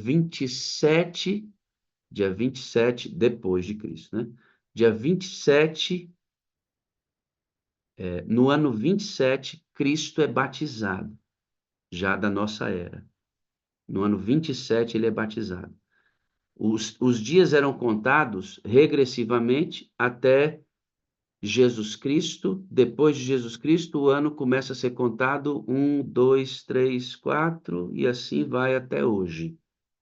27 depois de Cristo, né? Dia 27, no ano 27, Cristo é batizado, já da nossa era. No ano 27, ele é batizado. Os dias eram contados regressivamente até Jesus Cristo. Depois de Jesus Cristo, o ano começa a ser contado 1, 2, 3, 4 e assim vai até hoje,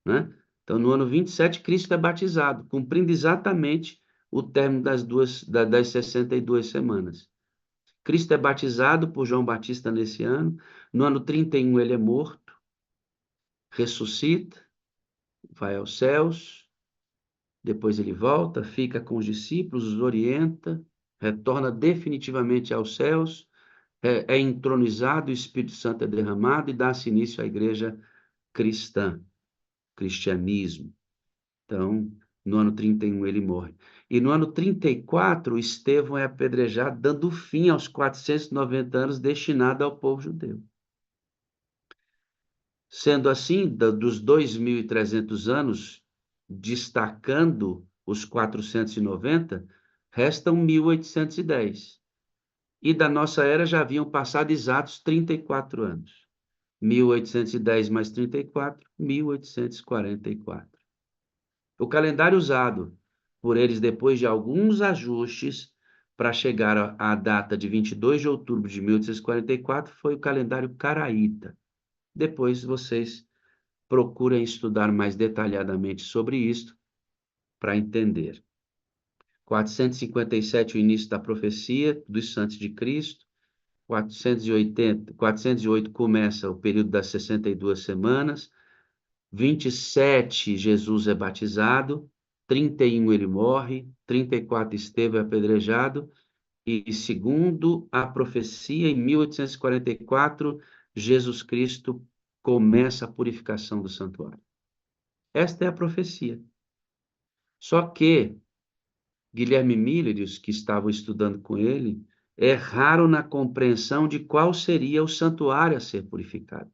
né? Então, no ano 27, Cristo é batizado, cumprindo exatamente o término das 62 semanas. Cristo é batizado por João Batista nesse ano. No ano 31, ele é morto, ressuscita, vai aos céus. Depois ele volta, fica com os discípulos, os orienta, retorna definitivamente aos céus, é entronizado, o Espírito Santo é derramado e dá-se início à igreja cristã, cristianismo. Então, no ano 31 ele morre. E no ano 34, Estevão é apedrejado, dando fim aos 490 anos destinados ao povo judeu. Sendo assim, dos 2.300 anos, destacando os 490, restam 1810. E da nossa era já haviam passado exatos 34 anos. 1810 mais 34, 1844. O calendário usado por eles depois de alguns ajustes para chegar à data de 22 de outubro de 1844 foi o calendário caraíta. Depois vocês procurem estudar mais detalhadamente sobre isto para entender. 457, o início da profecia dos santos de Cristo. 408 começa o período das 62 semanas. 27, Jesus é batizado. 31, ele morre. 34, Estevão é apedrejado. E segundo a profecia, em 1844, Jesus Cristo começa a purificação do santuário. Esta é a profecia. Só que Guilherme Miller e os que estavam estudando com ele erraram na compreensão de qual seria o santuário a ser purificado.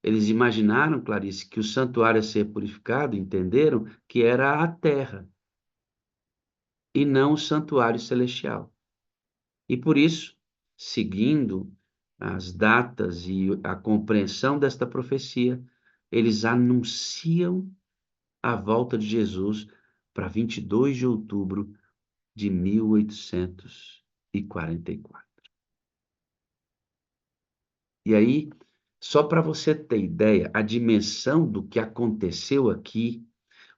Eles imaginaram, Clarice, que o santuário a ser purificado, entenderam que era a terra e não o santuário celestial. E por isso, seguindo as datas e a compreensão desta profecia, eles anunciam a volta de Jesus para 22 de outubro de 1844. E aí, só para você ter ideia, a dimensão do que aconteceu aqui,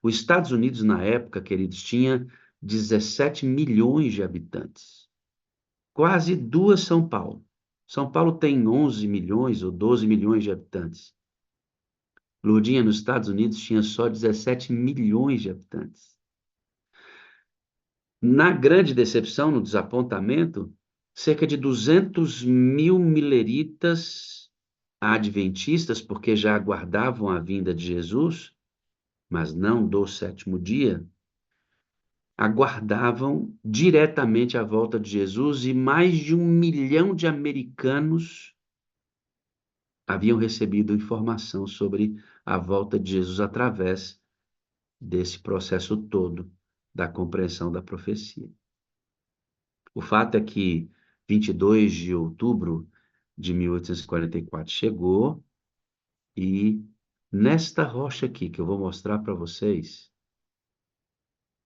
os Estados Unidos, na época, queridos, tinha 17 milhões de habitantes. Quase duas São Paulo. São Paulo tem 11 milhões ou 12 milhões de habitantes. Lourdinha, nos Estados Unidos, tinha só 17 milhões de habitantes. Na grande decepção, no desapontamento, cerca de 200 mil mileritas adventistas, porque já aguardavam a vinda de Jesus, mas não do sétimo dia, aguardavam diretamente a volta de Jesus e mais de 1 milhão de americanos haviam recebido informação sobre a volta de Jesus através desse processo todo da compreensão da profecia. O fato é que 22 de outubro de 1844 chegou e nesta rocha aqui que eu vou mostrar para vocês,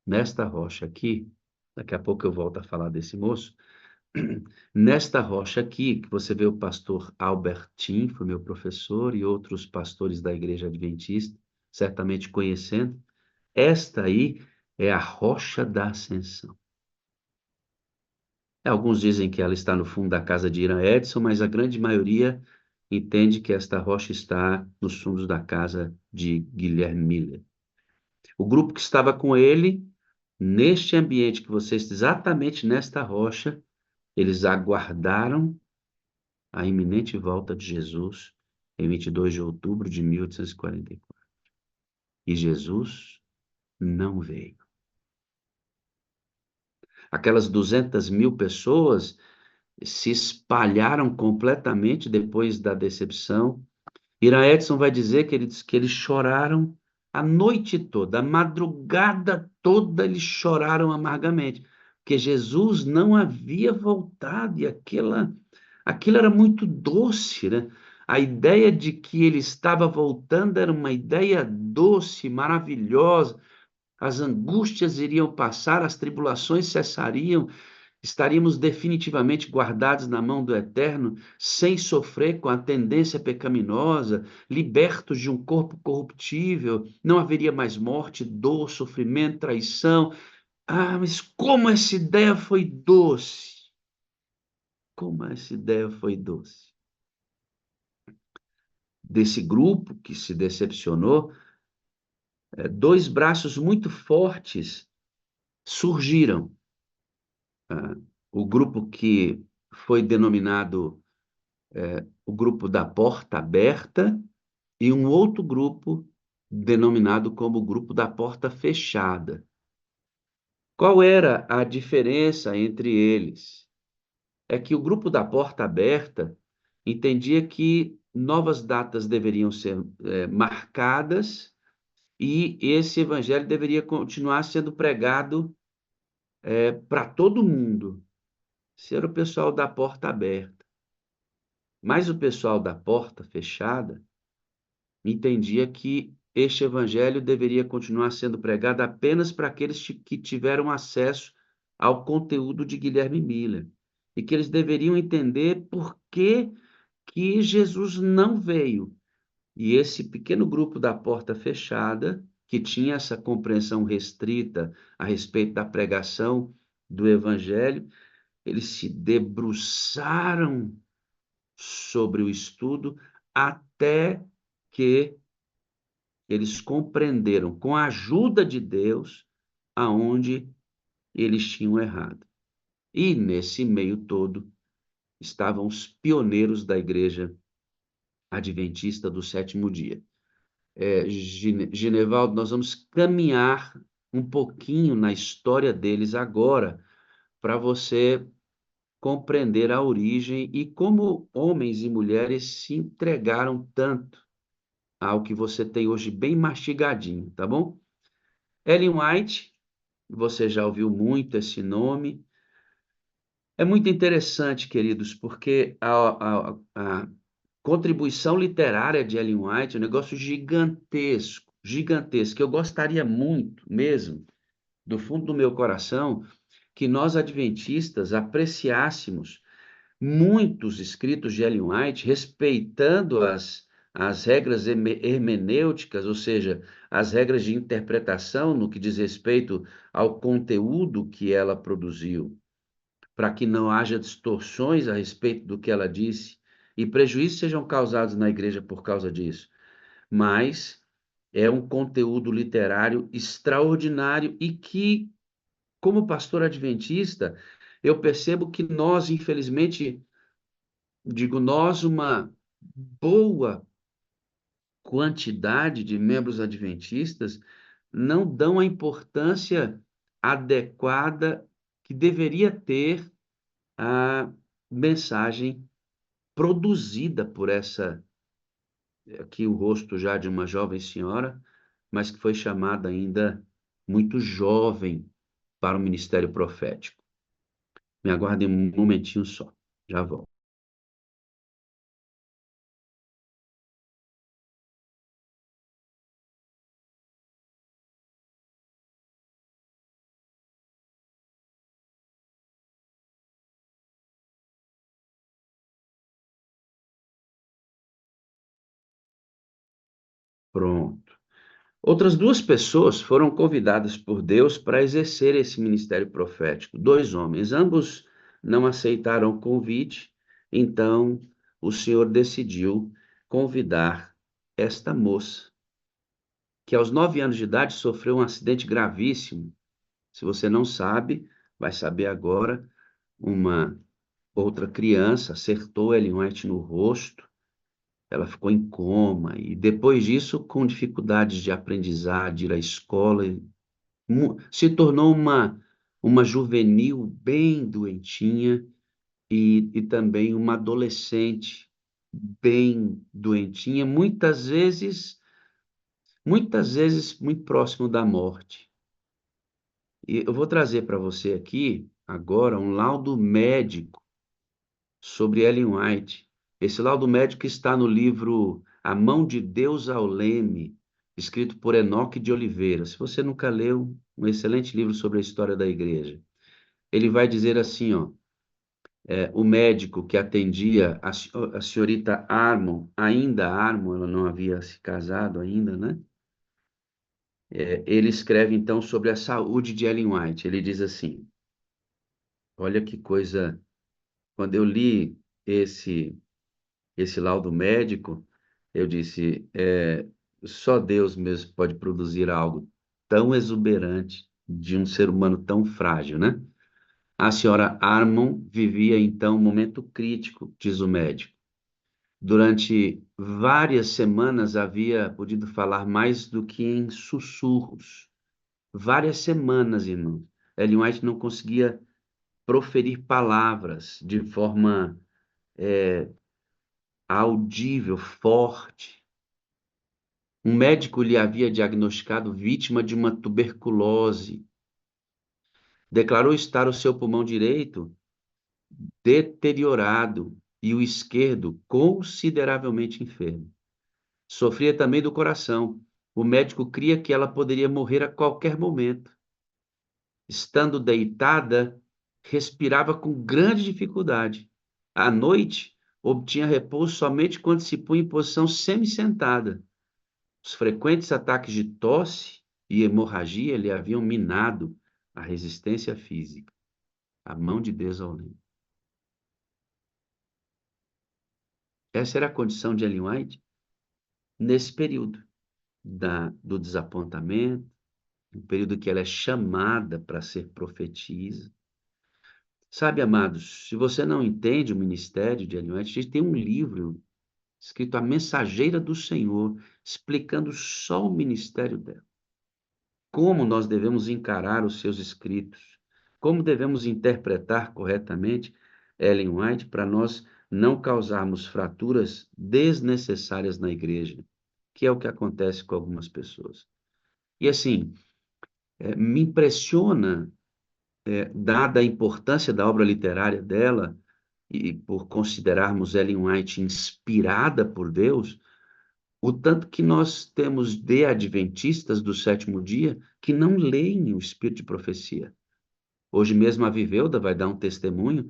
nesta rocha aqui, daqui a pouco eu volto a falar desse moço, nesta rocha aqui, que você vê o pastor Albertin, foi meu professor, e outros pastores da Igreja Adventista, certamente conhecendo, esta aí é a rocha da Ascensão. Alguns dizem que ela está no fundo da casa de Irã Edson, mas a grande maioria entende que esta rocha está nos fundos da casa de Guilherme Miller. O grupo que estava com ele, neste ambiente que vocês, exatamente nesta rocha, eles aguardaram a iminente volta de Jesus em 22 de outubro de 1844. E Jesus não veio. Aquelas 200 mil pessoas se espalharam completamente depois da decepção. Ira Edson vai dizer que eles choraram A noite toda, a madrugada toda, eles choraram amargamente, porque Jesus não havia voltado e aquilo era muito doce, né? A ideia de que ele estava voltando era uma ideia doce, maravilhosa. As angústias iriam passar, as tribulações cessariam, estaríamos definitivamente guardados na mão do Eterno, sem sofrer com a tendência pecaminosa, libertos de um corpo corruptível, não haveria mais morte, dor, sofrimento, traição. Ah, mas como essa ideia foi doce! Como essa ideia foi doce! Desse grupo que se decepcionou, dois braços muito fortes surgiram. Ah, o grupo que foi denominado o grupo da porta aberta e um outro grupo denominado como o grupo da porta fechada. Qual era a diferença entre eles? É que o grupo da porta aberta entendia que novas datas deveriam ser marcadas e esse evangelho deveria continuar sendo pregado para todo mundo. Esse era o pessoal da porta aberta. Mas o pessoal da porta fechada entendia que este evangelho deveria continuar sendo pregado apenas para aqueles que tiveram acesso ao conteúdo de Guilherme Miller e que eles deveriam entender por que Jesus não veio. E esse pequeno grupo da porta fechada, que tinha essa compreensão restrita a respeito da pregação do evangelho, eles se debruçaram sobre o estudo até que eles compreenderam, com a ajuda de Deus, aonde eles tinham errado. E nesse meio todo estavam os pioneiros da igreja adventista do sétimo dia. Ginevaldo, nós vamos caminhar um pouquinho na história deles agora, para você compreender a origem e como homens e mulheres se entregaram tanto ao que você tem hoje bem mastigadinho, tá bom? Ellen White, você já ouviu muito esse nome. É muito interessante, queridos, porque a contribuição literária de Ellen White é um negócio gigantesco, gigantesco. Eu gostaria muito, mesmo, do fundo do meu coração, que nós adventistas apreciássemos muitos escritos de Ellen White, respeitando as regras hermenêuticas, ou seja, as regras de interpretação no que diz respeito ao conteúdo que ela produziu, para que não haja distorções a respeito do que ela disse e prejuízos sejam causados na igreja por causa disso. Mas é um conteúdo literário extraordinário e que, como pastor adventista, eu percebo que nós, infelizmente, digo nós, uma boa quantidade de membros adventistas não dão a importância adequada que deveria ter a mensagem produzida por essa, aqui o rosto já de uma jovem senhora, mas que foi chamada ainda muito jovem para o ministério profético. Me aguardem um momentinho só, já volto. Pronto. Outras duas pessoas foram convidadas por Deus para exercer esse ministério profético. Dois homens, ambos não aceitaram o convite, então o Senhor decidiu convidar esta moça, que aos 9 anos de idade sofreu um acidente gravíssimo. Se você não sabe, vai saber agora. Uma outra criança acertou Ellen White no rosto, ela ficou em coma e depois disso, com dificuldades de aprendizado, de ir à escola, se tornou uma juvenil bem doentinha e também uma adolescente bem doentinha, muitas vezes muitas vezes muito próximo da morte. E eu vou trazer para você aqui, agora, um laudo médico sobre Ellen White. Esse laudo médico está no livro A Mão de Deus ao Leme, escrito por Enoque de Oliveira. Se você nunca leu, um excelente livro sobre a história da igreja. Ele vai dizer assim, ó, o médico que atendia a senhorita Armon, ainda Armon, ela não havia se casado ainda, né? Ele escreve então sobre a saúde de Ellen White. Ele diz assim: olha que coisa. Quando eu li esse laudo médico, eu disse: só Deus mesmo pode produzir algo tão exuberante de um ser humano tão frágil, né? A senhora Armon vivia então um momento crítico, diz o médico. Durante várias semanas havia podido falar mais do que em sussurros. Várias semanas, irmão. Ellen White não conseguia proferir palavras de forma audível, forte. Um médico lhe havia diagnosticado vítima de uma tuberculose. Declarou estar o seu pulmão direito deteriorado e o esquerdo consideravelmente enfermo. Sofria também do coração. O médico cria que ela poderia morrer a qualquer momento. Estando deitada, respirava com grande dificuldade. À noite, obtinha repouso somente quando se punha em posição semi-sentada. Os frequentes ataques de tosse e hemorragia lhe haviam minado a resistência física. A mão de Deus ao leme. Essa era a condição de Ellen White nesse período do desapontamento, um período que ela é chamada para ser profetisa. Sabe, amados, se você não entende o ministério de Ellen White, a gente tem um livro escrito A Mensageira do Senhor, explicando só o ministério dela. Como nós devemos encarar os seus escritos, como devemos interpretar corretamente Ellen White para nós não causarmos fraturas desnecessárias na igreja, que é o que acontece com algumas pessoas. E assim, me impressiona, dada a importância da obra literária dela, e por considerarmos Ellen White inspirada por Deus, o tanto que nós temos de adventistas do sétimo dia que não leem o espírito de profecia. Hoje mesmo a Viveuda vai dar um testemunho,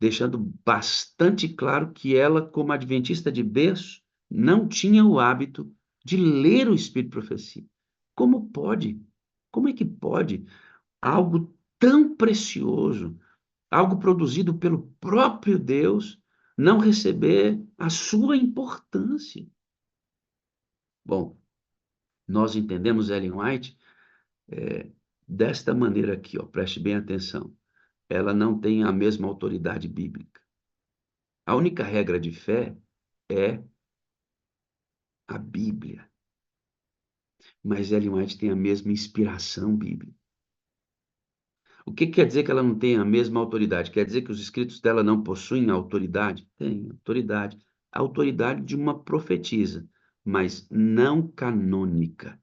deixando bastante claro que ela, como adventista de berço, não tinha o hábito de ler o espírito de profecia. Como pode? Como é que pode algo tão precioso, algo produzido pelo próprio Deus, não receber a sua importância? Bom, nós entendemos Ellen White desta maneira aqui, ó, preste bem atenção. Ela não tem a mesma autoridade bíblica. A única regra de fé é a Bíblia. Mas Ellen White tem a mesma inspiração bíblica. O que quer dizer que ela não tem a mesma autoridade? Quer dizer que os escritos dela não possuem autoridade? Tem autoridade. A autoridade de uma profetisa, mas não canônica.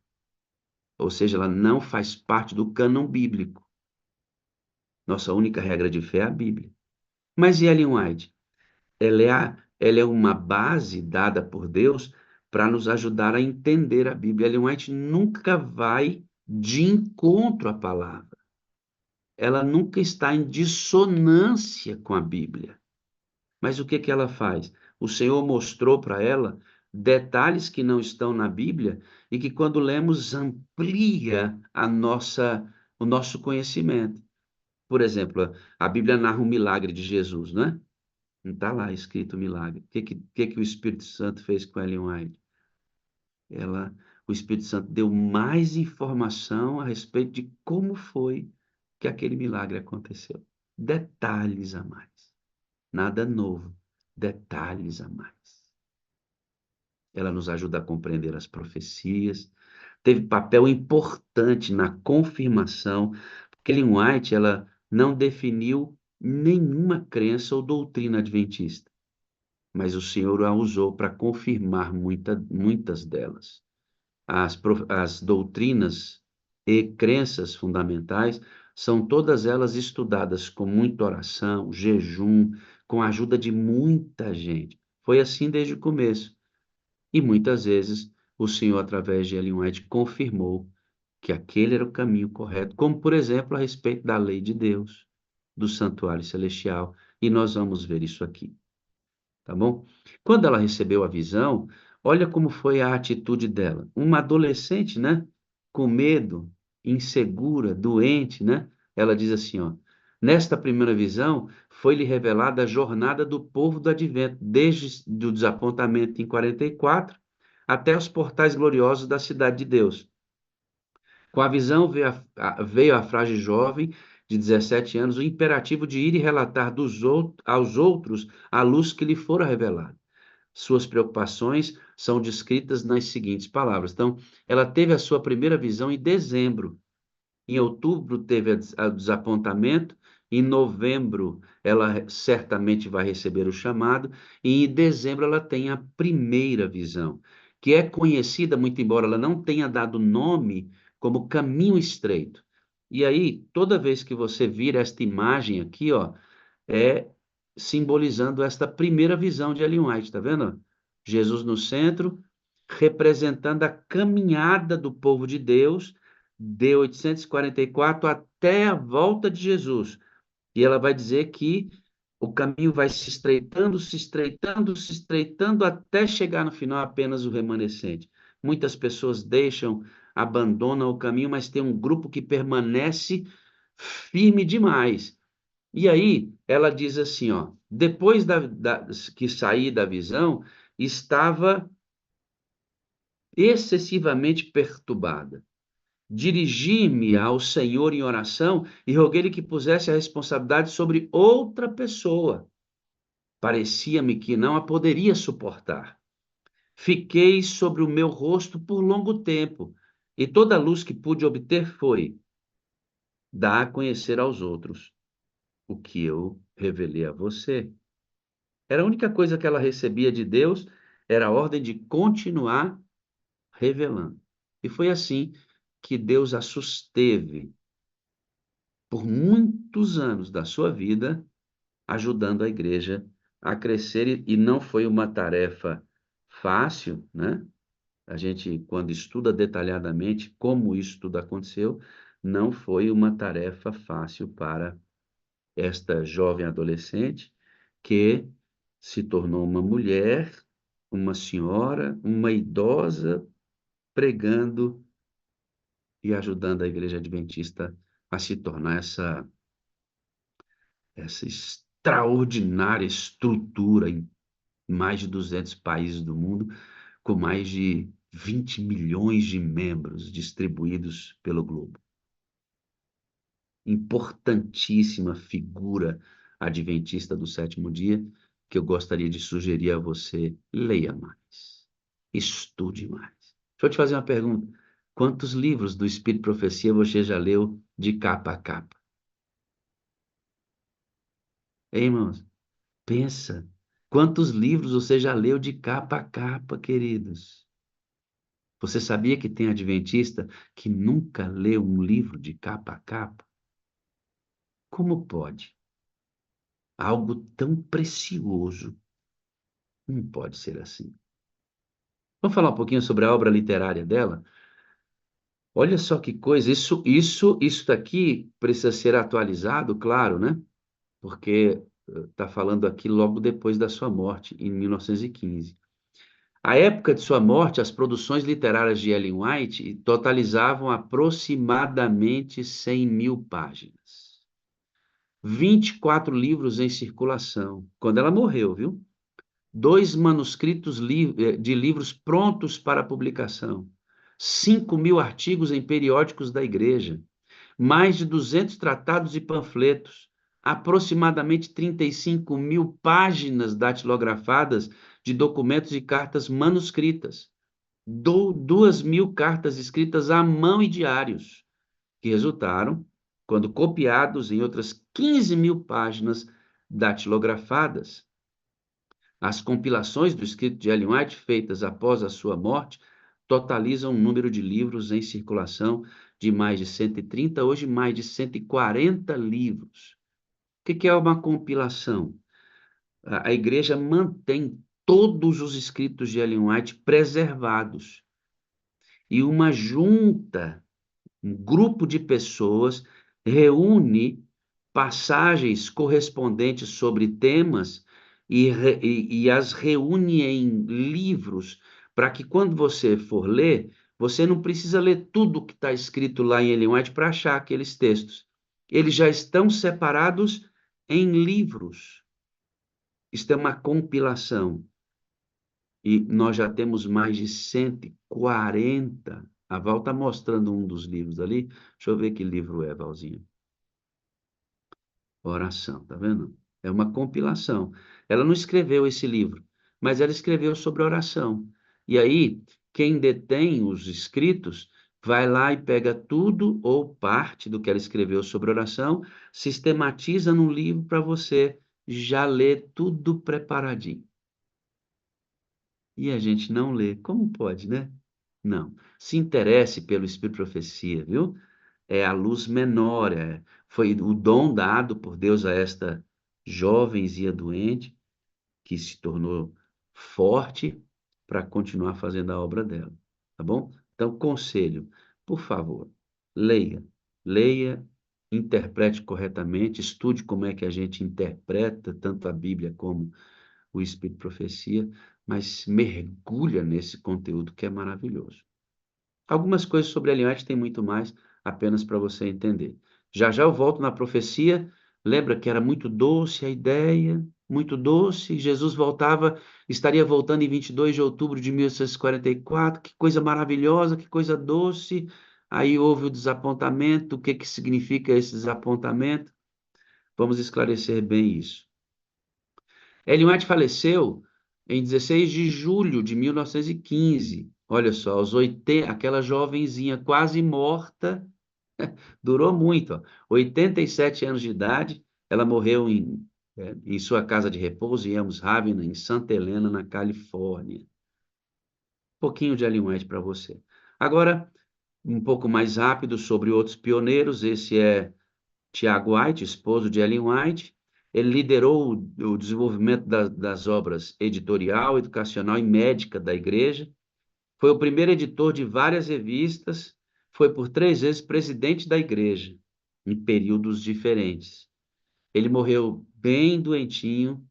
Ou seja, ela não faz parte do cânon bíblico. Nossa única regra de fé é a Bíblia. Mas e Ellen White? Ela é uma base dada por Deus para nos ajudar a entender a Bíblia. Ellen White nunca vai de encontro à palavra. Ela nunca está em dissonância com a Bíblia. Mas o que que ela faz? O Senhor mostrou para ela detalhes que não estão na Bíblia e que quando lemos amplia o nosso conhecimento. Por exemplo, a Bíblia narra o milagre de Jesus, né? Não está lá escrito o milagre. O que o Espírito Santo fez com Ellen White? O Espírito Santo deu mais informação a respeito de como foi que aquele milagre aconteceu. Detalhes a mais. Nada novo. Detalhes a mais. Ela nos ajuda a compreender as profecias. Teve papel importante na confirmação, porque Ellen White, ela não definiu nenhuma crença ou doutrina adventista, mas o Senhor a usou para confirmar muitas delas. as doutrinas e crenças fundamentais são todas elas estudadas com muita oração, jejum, com a ajuda de muita gente. Foi assim desde o começo. E muitas vezes o Senhor, através de Ellen White, confirmou que aquele era o caminho correto, como, por exemplo, a respeito da lei de Deus, do santuário celestial. E nós vamos ver isso aqui, tá bom? Quando ela recebeu a visão, olha como foi a atitude dela. Uma adolescente, né? Com medo, insegura, doente, né? Ela diz assim, ó: nesta primeira visão, foi-lhe revelada a jornada do povo do advento, desde o desapontamento em 44 até os portais gloriosos da cidade de Deus. Com a visão veio a frágil jovem de 17 anos o imperativo de ir e relatar aos outros a luz que lhe fora revelada. Suas preocupações são descritas nas seguintes palavras. Então, ela teve a sua primeira visão em dezembro. Em outubro teve o desapontamento. Em novembro, ela certamente vai receber o chamado. E em dezembro, ela tem a primeira visão, que é conhecida, muito embora ela não tenha dado nome, como caminho estreito. E aí, toda vez que você vira esta imagem aqui, ó, é simbolizando esta primeira visão de Ellen White, tá vendo? Jesus no centro, representando a caminhada do povo de Deus de 844 até a volta de Jesus. E ela vai dizer que o caminho vai se estreitando, se estreitando, se estreitando até chegar no final apenas o remanescente. Muitas pessoas deixam, abandonam o caminho, mas tem um grupo que permanece firme demais. E aí ela diz assim, ó: depois que saí da visão, estava excessivamente perturbada. Dirigi-me ao Senhor em oração e roguei-lhe que pusesse a responsabilidade sobre outra pessoa. Parecia-me que não a poderia suportar. Fiquei sobre o meu rosto por longo tempo, e toda a luz que pude obter foi: dá a conhecer aos outros o que eu revelei a você. Era a única coisa que ela recebia de Deus, era a ordem de continuar revelando. E foi assim que Deus a susteve por muitos anos da sua vida, ajudando a igreja a crescer, e não foi uma tarefa fácil, né? A gente, quando estuda detalhadamente como isso tudo aconteceu, não foi uma tarefa fácil para esta jovem adolescente que se tornou uma mulher, uma senhora, uma idosa, pregando e ajudando a Igreja Adventista a se tornar essa extraordinária estrutura em mais de 200 países do mundo, com mais de 20 milhões de membros distribuídos pelo globo. Importantíssima figura adventista do sétimo dia, que eu gostaria de sugerir a você: leia mais, estude mais. Deixa eu te fazer uma pergunta: quantos livros do Espírito e Profecia você já leu de capa a capa? Hein, irmãos? Pensa, quantos livros você já leu de capa a capa, queridos? Você sabia que tem adventista que nunca leu um livro de capa a capa? Como pode? Algo tão precioso não pode ser assim. Vamos falar um pouquinho sobre a obra literária dela? Olha só que coisa, isso daqui precisa ser atualizado, claro, né? Porque está falando aqui logo depois da sua morte, em 1915. À época de sua morte, as produções literárias de Ellen White totalizavam aproximadamente 100 mil páginas. 24 livros em circulação, quando ela morreu, viu? Dois manuscritos de livros prontos para publicação, 5 mil artigos em periódicos da igreja, mais de 200 tratados e panfletos, aproximadamente 35 mil páginas datilografadas de documentos e cartas manuscritas, 2 mil cartas escritas à mão e diários, que resultaram, quando copiados, em outras 15 mil páginas datilografadas. As compilações do escrito de Ellen White, feitas após a sua morte, totalizam um número de livros em circulação de mais de 130, hoje mais de 140 livros. O que é uma compilação? A igreja mantém todos os escritos de Ellen White preservados. E uma junta, um grupo de pessoas, reúne passagens correspondentes sobre temas e as reúne em livros, para que quando você for ler, você não precisa ler tudo que está escrito lá em Ellen White para achar aqueles textos. Eles já estão separados em livros. Isto é uma compilação. E nós já temos mais de 140. A Val está mostrando um dos livros ali. Deixa eu ver que livro é, Valzinho. Oração, tá vendo? É uma compilação. Ela não escreveu esse livro, mas ela escreveu sobre oração. E aí, quem detém os escritos vai lá e pega tudo ou parte do que ela escreveu sobre oração, sistematiza num livro para você já ler tudo preparadinho. E a gente não lê. Como pode, né? Não. Se interesse pelo Espírito de Profecia, viu? É a luz menor, foi o dom dado por Deus a esta jovenzinha doente, que se tornou forte para continuar fazendo a obra dela, tá bom? Então, conselho, por favor, leia, leia, interprete corretamente, estude como é que a gente interpreta tanto a Bíblia como o Espírito de Profecia, mas mergulha nesse conteúdo que é maravilhoso. Algumas coisas sobre Ellen White tem muito mais, apenas para você entender. Já já eu volto na profecia. Lembra que era muito doce a ideia, muito doce. Jesus voltava, estaria voltando em 22 de outubro de 1844. Que coisa maravilhosa, que coisa doce. Aí houve o desapontamento. O que que significa esse desapontamento? Vamos esclarecer bem isso. Ellen White faleceu em 16 de julho de 1915. Olha só, aos 80, aquela jovenzinha quase morta, durou muito, ó, 87 anos de idade, ela morreu em sua casa de repouso em Elms Haven, em Santa Helena, na Califórnia. Um pouquinho de Ellen White para você. Agora, um pouco mais rápido sobre outros pioneiros. Esse é Tiago White, esposo de Ellen White. Ele liderou o desenvolvimento das obras editorial, educacional e médica da igreja. Foi o primeiro editor de várias revistas. Foi por 3 vezes presidente da igreja, em períodos diferentes. Ele morreu bem doentinho,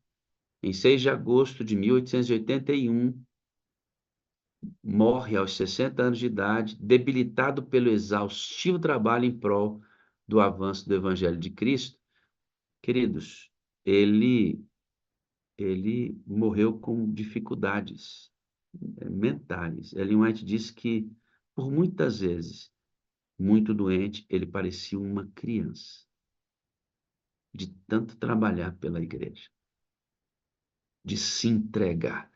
em 6 de agosto de 1881. Morre aos 60 anos de idade, debilitado pelo exaustivo trabalho em prol do avanço do Evangelho de Cristo. Queridos, ele morreu com dificuldades mentais. Ellen White disse que, por muitas vezes, muito doente, ele parecia uma criança, de tanto trabalhar pela igreja, de se entregar.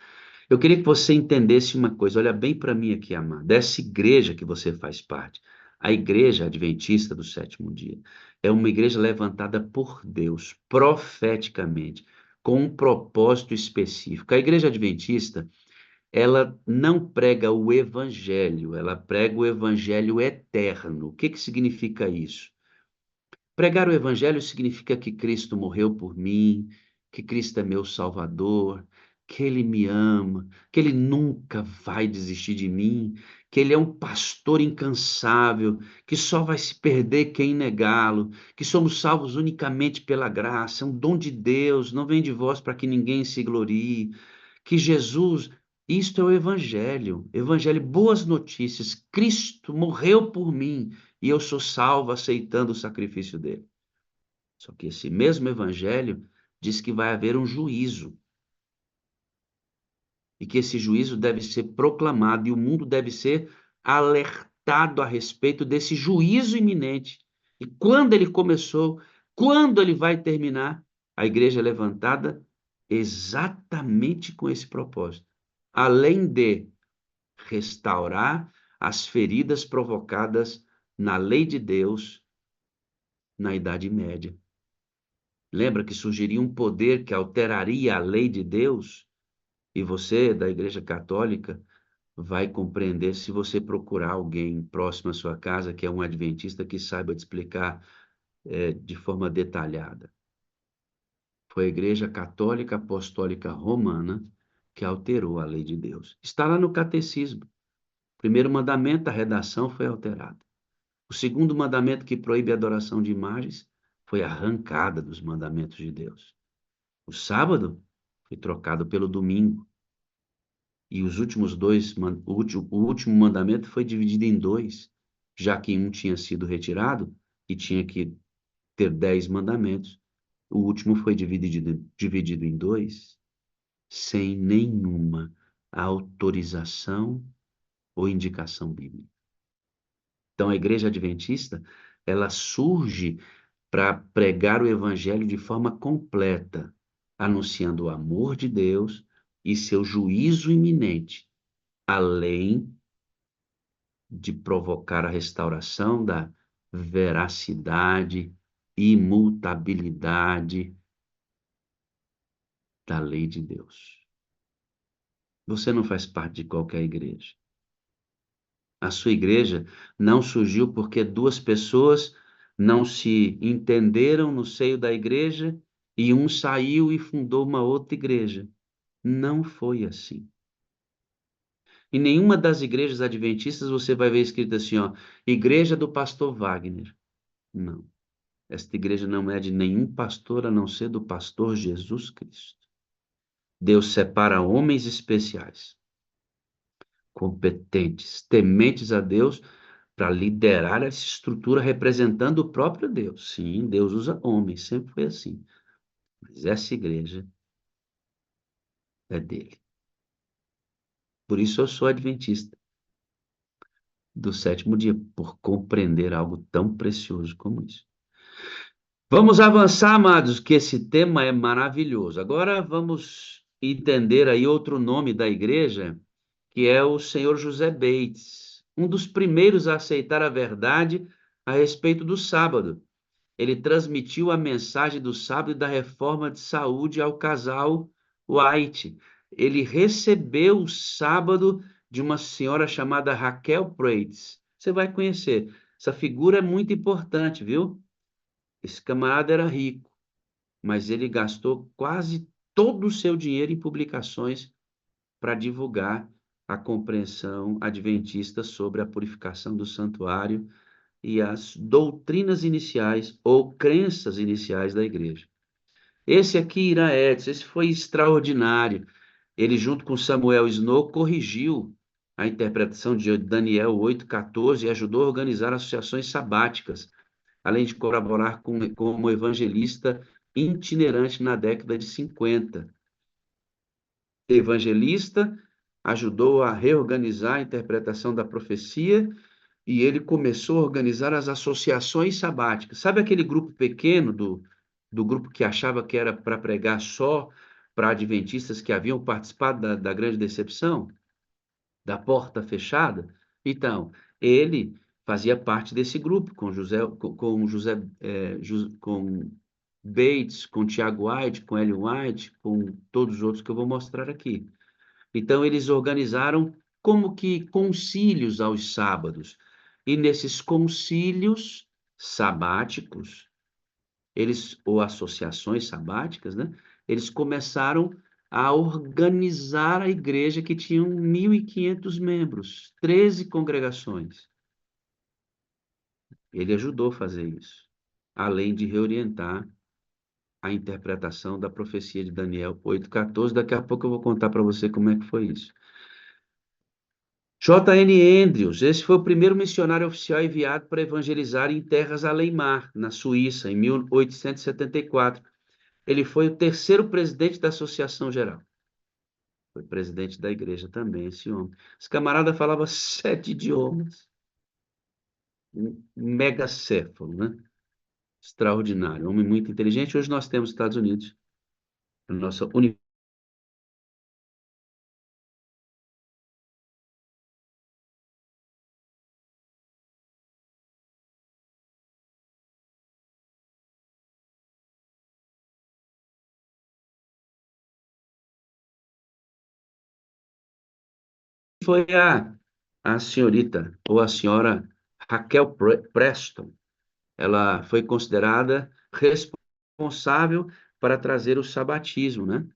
Eu queria que você entendesse uma coisa, olha bem para mim aqui, amado, dessa igreja que você faz parte, a Igreja Adventista do Sétimo Dia, é uma igreja levantada por Deus, profeticamente, com um propósito específico. A Igreja Adventista, ela não prega o evangelho, ela prega o evangelho eterno. O que que significa isso? Pregar o evangelho significa que Cristo morreu por mim, que Cristo é meu Salvador, que Ele me ama, que Ele nunca vai desistir de mim, que Ele é um pastor incansável, que só vai se perder quem negá-lo, que somos salvos unicamente pela graça, é um dom de Deus, não vem de vós para que ninguém se glorie, que Jesus, isto é o Evangelho, Evangelho, boas notícias, Cristo morreu por mim e eu sou salvo aceitando o sacrifício dele. Só que esse mesmo Evangelho diz que vai haver um juízo e que esse juízo deve ser proclamado e o mundo deve ser alertado a respeito desse juízo iminente. E quando ele começou, quando ele vai terminar, a igreja é levantada exatamente com esse propósito. Além de restaurar as feridas provocadas na lei de Deus na Idade Média. Lembra que surgiria um poder que alteraria a lei de Deus? E você, da Igreja Católica, vai compreender se você procurar alguém próximo à sua casa, que é um adventista, que saiba te explicar de forma detalhada. Foi a Igreja Católica Apostólica Romana que alterou a lei de Deus. Está lá no Catecismo. O primeiro mandamento, a redação foi alterada. O segundo mandamento, que proíbe a adoração de imagens, foi arrancada dos mandamentos de Deus. O sábado foi trocado pelo domingo. E os últimos dois, o último mandamento foi dividido em dois, já que um tinha sido retirado e tinha que ter 10 mandamentos. O último foi dividido em dois, sem nenhuma autorização ou indicação bíblica. Então, a Igreja Adventista, ela surge para pregar o Evangelho de forma completa, anunciando o amor de Deus e seu juízo iminente, além de provocar a restauração da veracidade, imutabilidade da lei de Deus. Você não faz parte de qualquer igreja. A sua igreja não surgiu porque duas pessoas não se entenderam no seio da igreja e um saiu e fundou uma outra igreja. Não foi assim. Em nenhuma das igrejas adventistas você vai ver escrito assim, ó, Igreja do Pastor Wagner. Não. Esta igreja não é de nenhum pastor a não ser do pastor Jesus Cristo. Deus separa homens especiais, competentes, tementes a Deus, para liderar essa estrutura representando o próprio Deus. Sim, Deus usa homens, sempre foi assim. Mas essa igreja é dele. Por isso eu sou adventista do sétimo dia, por compreender algo tão precioso como isso. Vamos avançar, amados, que esse tema é maravilhoso. Agora vamos entender aí outro nome da igreja, que é o Senhor José Bates, um dos primeiros a aceitar a verdade a respeito do sábado. Ele transmitiu a mensagem do sábado e da reforma de saúde ao casal White. Ele recebeu o sábado de uma senhora chamada Raquel Prates. Você vai conhecer. Essa figura é muito importante, viu? Esse camarada era rico, mas ele gastou quase todo o seu dinheiro em publicações para divulgar a compreensão adventista sobre a purificação do santuário e as doutrinas iniciais ou crenças iniciais da igreja. Esse aqui, Ira Edson, esse foi extraordinário. Ele, junto com Samuel Snow, corrigiu a interpretação de Daniel 8,14 e ajudou a organizar associações sabáticas, além de colaborar como evangelista itinerante na década de 50. Evangelista, ajudou a reorganizar a interpretação da profecia e ele começou a organizar as associações sabáticas. Sabe aquele grupo pequeno do grupo que achava que era para pregar só para adventistas que haviam participado da grande decepção, da porta fechada? Então, ele fazia parte desse grupo, com Bates, com Tiago White, com Ellen White, com todos os outros que eu vou mostrar aqui. Então, eles organizaram como que concílios aos sábados. E nesses concílios sabáticos, ou associações sabáticas, né? Eles começaram a organizar a igreja que tinha 1.500 membros, 13 congregações. Ele ajudou a fazer isso, além de reorientar a interpretação da profecia de Daniel 8,14. Daqui a pouco eu vou contar para você como é que foi isso. J.N. Andrews, esse foi o primeiro missionário oficial enviado para evangelizar em terras além-mar, na Suíça, em 1874. Ele foi o terceiro presidente da Associação Geral. Foi presidente da igreja também, esse homem. Esse camarada falava 7 idiomas. Um megacéfalo, né? Extraordinário, homem muito inteligente. Hoje nós temos Estados Unidos, a nossa foi a senhorita, ou a senhora Raquel Preston. Ela foi considerada responsável para trazer o sabatismo, né?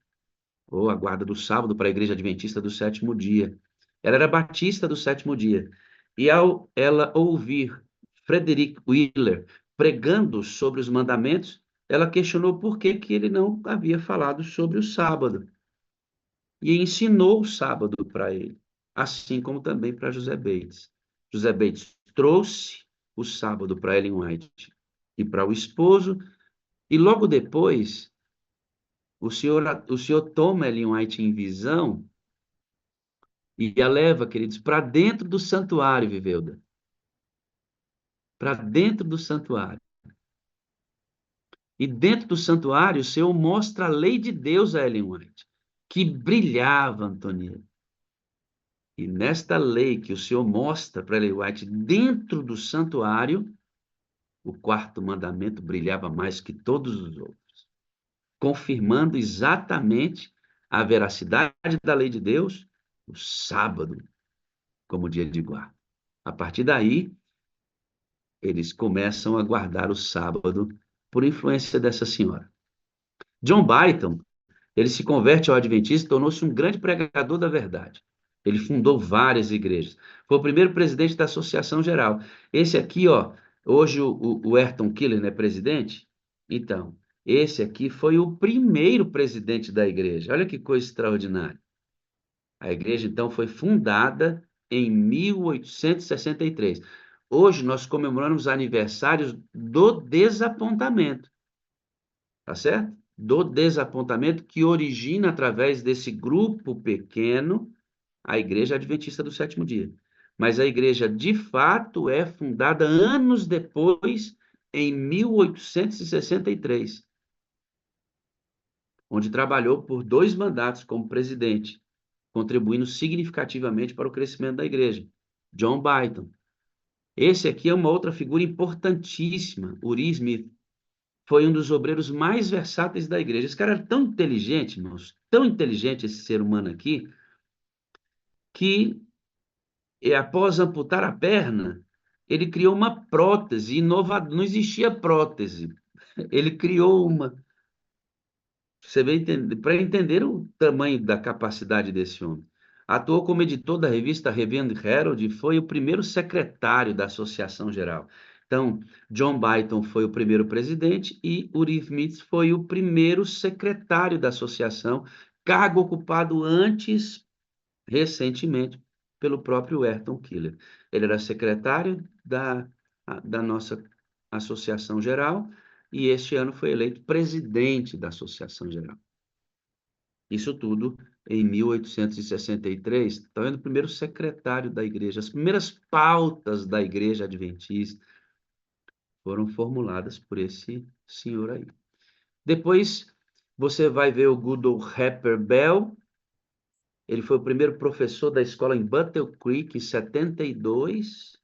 Ou a guarda do sábado para a Igreja Adventista do Sétimo Dia. Ela era batista do Sétimo Dia. E ao ela ouvir Frederick Wheeler pregando sobre os mandamentos, ela questionou por que que ele não havia falado sobre o sábado. E ensinou o sábado para ele, assim como também para José Bates. José Bates trouxe o sábado para Ellen White e para o esposo, e logo depois o senhor toma Ellen White em visão e a leva, queridos, para dentro do santuário, Viveuda. Para dentro do santuário. E dentro do santuário, o Senhor mostra a lei de Deus a Ellen White, que brilhava, Antonieta. E nesta lei que o Senhor mostra para Ellen White dentro do santuário, o quarto mandamento brilhava mais que todos os outros, confirmando exatamente a veracidade da lei de Deus, o sábado como dia de guarda. A partir daí, eles começam a guardar o sábado por influência dessa senhora. John Byton, ele se converte ao Adventismo e tornou-se um grande pregador da verdade. Ele fundou várias igrejas. Foi o primeiro presidente da Associação Geral. Esse aqui, ó, hoje o Ayrton Keeler não é presidente? Então, esse aqui foi o primeiro presidente da igreja. Olha que coisa extraordinária. A igreja, então, foi fundada em 1863. Hoje nós comemoramos aniversários do desapontamento, tá certo? Do desapontamento que origina através desse grupo pequeno a Igreja Adventista do Sétimo Dia. Mas a igreja, de fato, é fundada anos depois, em 1863, onde trabalhou por 2 mandatos como presidente, contribuindo significativamente para o crescimento da igreja. John Byton. Esse aqui é uma outra figura importantíssima, Uri Smith. Foi um dos obreiros mais versáteis da igreja. Esse cara era tão inteligente, irmãos, tão inteligente esse ser humano aqui, que após amputar a perna, ele criou uma prótese inovadora. Não existia prótese. Ele criou uma. Você vê para entender o tamanho da capacidade desse homem. Atuou como editor da revista Review Herald e foi o primeiro secretário da Associação Geral. Então, John Byton foi o primeiro presidente e Uri Smith foi o primeiro secretário da associação, cargo ocupado antes, recentemente, pelo próprio Ayrton Keeler. Ele era secretário da nossa Associação Geral e este ano foi eleito presidente da Associação Geral. Isso tudo em 1863. Está vendo? O primeiro secretário da igreja. As primeiras pautas da igreja adventista foram formuladas por esse senhor aí. Depois, você vai ver o Goodall Hepper Bell. Ele foi o primeiro professor da escola em Battle Creek, em 72.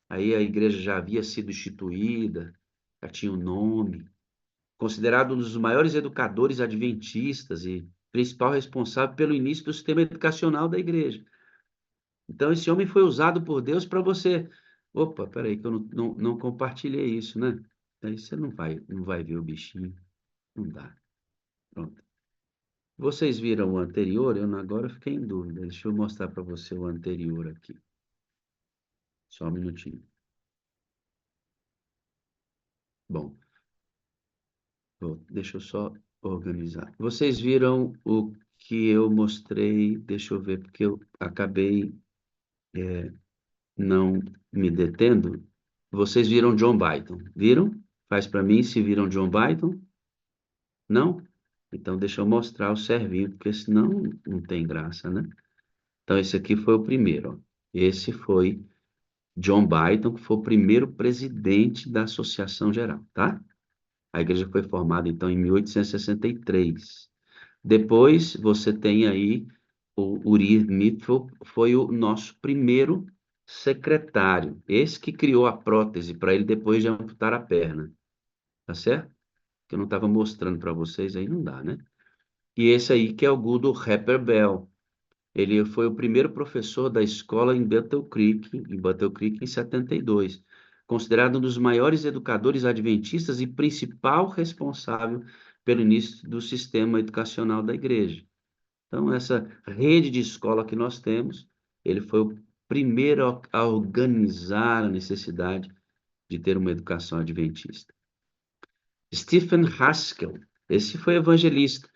Aí a igreja já havia sido instituída, já tinha um nome. Considerado um dos maiores educadores adventistas e principal responsável pelo início do sistema educacional da igreja. Então, esse homem foi usado por Deus para você. Opa, peraí, que eu não compartilhei isso, né? Aí você não vai ver o bichinho. Não dá. Pronto. Vocês viram o anterior? Agora fiquei em dúvida. Deixa eu mostrar para você o anterior aqui. Só um minutinho. Bom, deixa eu só organizar. Vocês viram o que eu mostrei? Deixa eu ver, porque eu acabei não me detendo. Vocês viram John Byton? Viram? Faz para mim se viram John Byton? Não? Então deixa eu mostrar o servinho, porque senão não tem graça, né? Então esse aqui foi o primeiro. Ó. Esse foi John Byton, que foi o primeiro presidente da Associação Geral, tá? A igreja foi formada, então, em 1863. Depois, você tem aí o Uri Mitford, foi o nosso primeiro secretário. Esse que criou a prótese para ele depois de amputar a perna. Tá certo? Que eu não estava mostrando para vocês, aí não dá, né? E esse aí que é o Goodall Hepper Bell. Ele foi o primeiro professor da escola em Battle Creek em 72, considerado um dos maiores educadores adventistas e principal responsável pelo início do sistema educacional da igreja. Então, essa rede de escola que nós temos, ele foi o primeiro a organizar a necessidade de ter uma educação adventista. Stephen Haskell, esse foi evangelista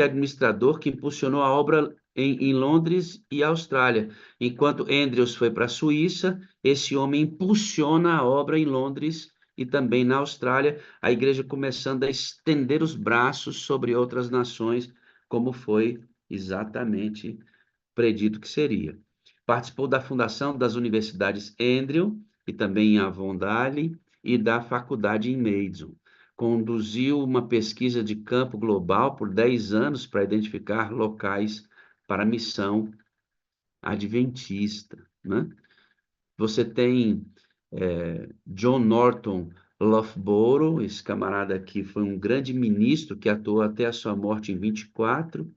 e administrador que impulsionou a obra em Londres e Austrália. Enquanto Andrews foi para a Suíça, esse homem impulsiona a obra em Londres e também na Austrália, a igreja começando a estender os braços sobre outras nações, como foi exatamente predito que seria. Participou da fundação das universidades Andrew e também em Avondale e da faculdade em Maidstone. Conduziu uma pesquisa de campo global por 10 anos para identificar locais para a missão adventista, né? Você tem John Norton Loughborough, esse camarada aqui foi um grande ministro que atuou até a sua morte em 24.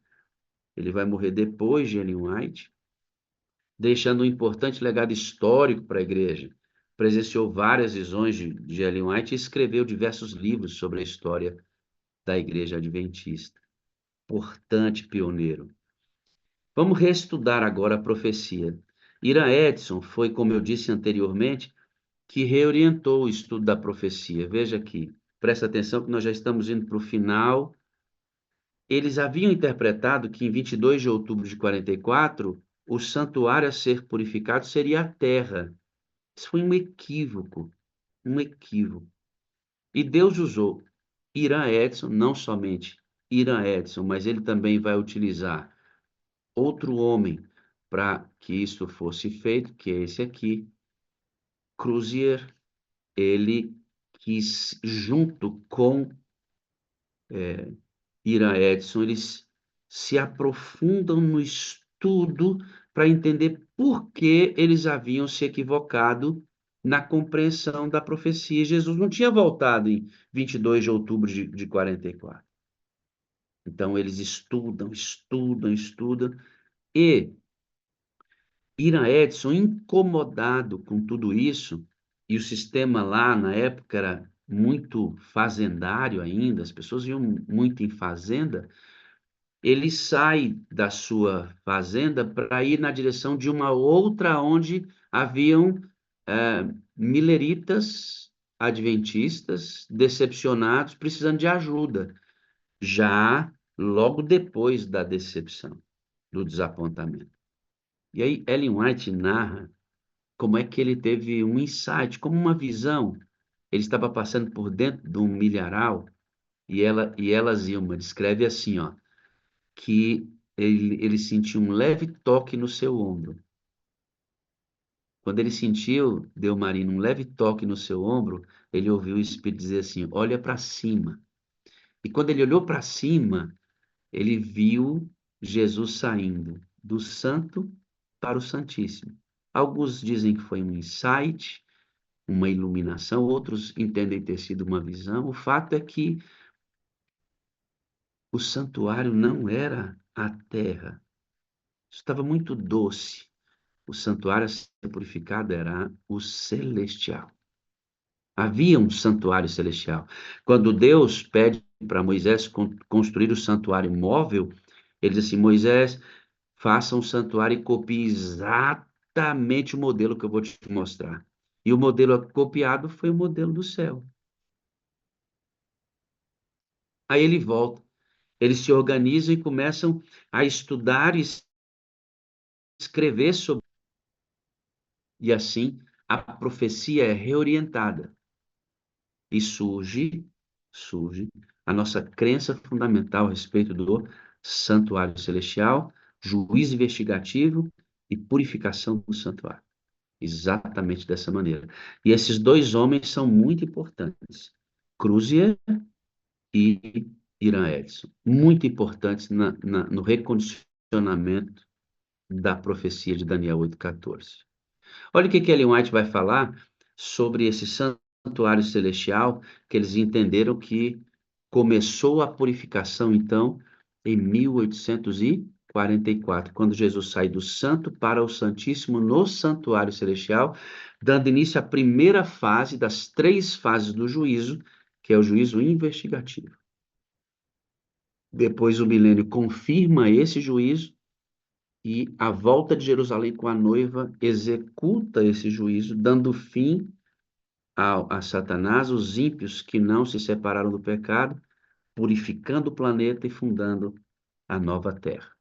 Ele vai morrer depois de Ellen White, deixando um importante legado histórico para a igreja. Presenciou várias visões de Ellen White e escreveu diversos livros sobre a história da igreja adventista. Importante pioneiro. Vamos reestudar agora a profecia. Ira Edson foi, como eu disse anteriormente, que reorientou o estudo da profecia. Veja aqui, presta atenção que nós já estamos indo para o final. Eles haviam interpretado que em 22 de outubro de 44, o santuário a ser purificado seria a terra. Isso foi um equívoco, um equívoco. E Deus usou Irã Edson, não somente Irã Edson, mas ele também vai utilizar outro homem para que isso fosse feito, que é esse aqui, Cruzier. Ele quis, junto com Ira Edson, eles se aprofundam no estudo para entender por que eles haviam se equivocado na compreensão da profecia. Jesus não tinha voltado em 22 de outubro de 44. Então, eles estudam, estudam, estudam, e Ira Edson, incomodado com tudo isso, e o sistema lá na época era muito fazendário ainda, as pessoas iam muito em fazenda, ele sai da sua fazenda para ir na direção de uma outra onde haviam mileritas adventistas decepcionados, precisando de ajuda, já logo depois da decepção, do desapontamento. E aí Ellen White narra como é que ele teve um insight, como uma visão. Ele estava passando por dentro de um milharal e ela Zilma descreve assim, ó, que ele sentiu um leve toque no seu ombro. Quando ele sentiu, Delmarino, um leve toque no seu ombro, ele ouviu o Espírito dizer assim: olha para cima. E quando ele olhou para cima, ele viu Jesus saindo do Santo para o Santíssimo. Alguns dizem que foi um insight, uma iluminação, outros entendem ter sido uma visão. O fato é que o santuário não era a terra, estava muito doce. O santuário a ser purificado era o celestial. Havia um santuário celestial. Quando Deus pede para Moisés construir o santuário móvel, ele diz assim: Moisés, faça um santuário e copie exatamente o modelo que eu vou te mostrar. E o modelo copiado foi o modelo do céu. Aí ele volta. Eles se organizam e começam a estudar e escrever sobre. E assim a profecia é reorientada. E surge a nossa crença fundamental a respeito do santuário celestial, juízo investigativo e purificação do santuário. Exatamente dessa maneira. E esses dois homens são muito importantes. Cruzier e Irã Edson. Muito importantes no recondicionamento da profecia de Daniel 8,14. Olha o que Ellen White vai falar sobre esse santuário celestial, que eles entenderam que começou a purificação, então, em 1844. 44, quando Jesus sai do santo para o santíssimo no santuário celestial, dando início à primeira fase das 3 fases do juízo, que é o juízo investigativo. Depois o milênio confirma esse juízo e a volta de Jerusalém com a noiva executa esse juízo, dando fim a Satanás, os ímpios que não se separaram do pecado, purificando o planeta e fundando a nova terra.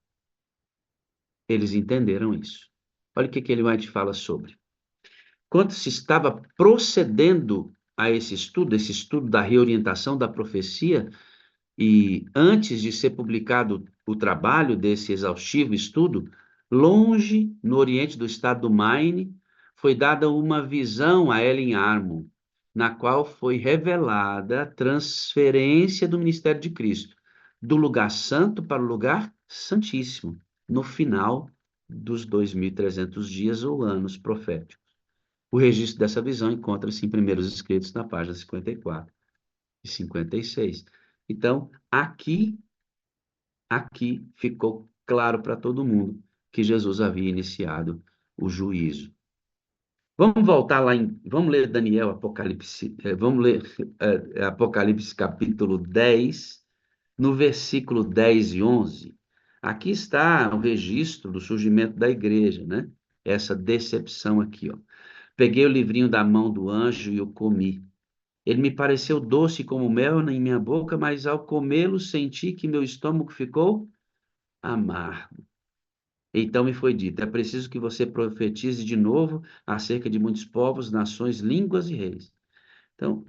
Eles entenderam isso. Olha o que Ellen White fala sobre. Quando se estava procedendo a esse estudo da reorientação da profecia, e antes de ser publicado o trabalho desse exaustivo estudo, longe no oriente do estado do Maine, foi dada uma visão a Ellen Armour, na qual foi revelada a transferência do ministério de Cristo, do lugar santo para o lugar santíssimo, no final dos 2.300 dias ou anos proféticos. O registro dessa visão encontra-se em Primeiros Escritos, na página 54 e 56. Então, aqui ficou claro para todo mundo que Jesus havia iniciado o juízo. Vamos voltar lá vamos ler Daniel, Apocalipse, vamos ler Apocalipse capítulo 10, no versículo 10 e 11. Aqui está o registro do surgimento da igreja, né? Essa decepção aqui, ó. Peguei o livrinho da mão do anjo e o comi. Ele me pareceu doce como mel em minha boca, mas ao comê-lo senti que meu estômago ficou amargo. Então me foi dito: é preciso que você profetize de novo acerca de muitos povos, nações, línguas e reis. Então,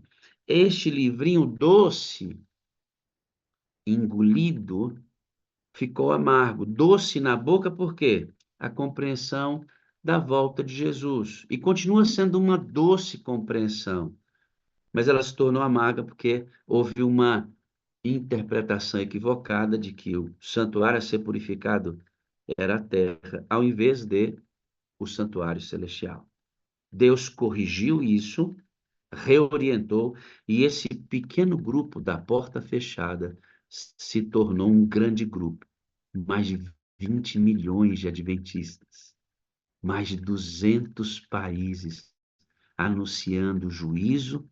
este livrinho doce, engolido, ficou amargo. Doce na boca, por quê? A compreensão da volta de Jesus. E continua sendo uma doce compreensão, mas ela se tornou amarga porque houve uma interpretação equivocada de que o santuário a ser purificado era a terra, ao invés de o santuário celestial. Deus corrigiu isso, reorientou, e esse pequeno grupo da porta fechada se tornou um grande grupo. Mais de 20 milhões de adventistas, mais de 200 países anunciando o juízo